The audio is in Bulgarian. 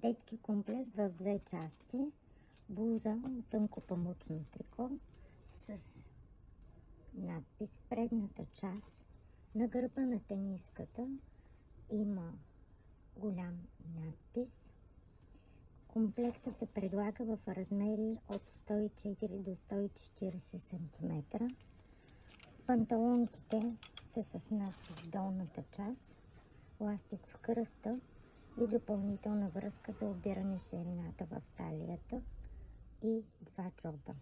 Детски комплект в две части. Блуза от тънко памучно трико с надпис в предната част. На гърба на тениската има голям надпис. Комплекта се предлага в размери от 104 до 140 см. Панталонките са с надпис в долната част, ластик в кръста и допълнителна връзка за обиране ширината в талията и два джоба.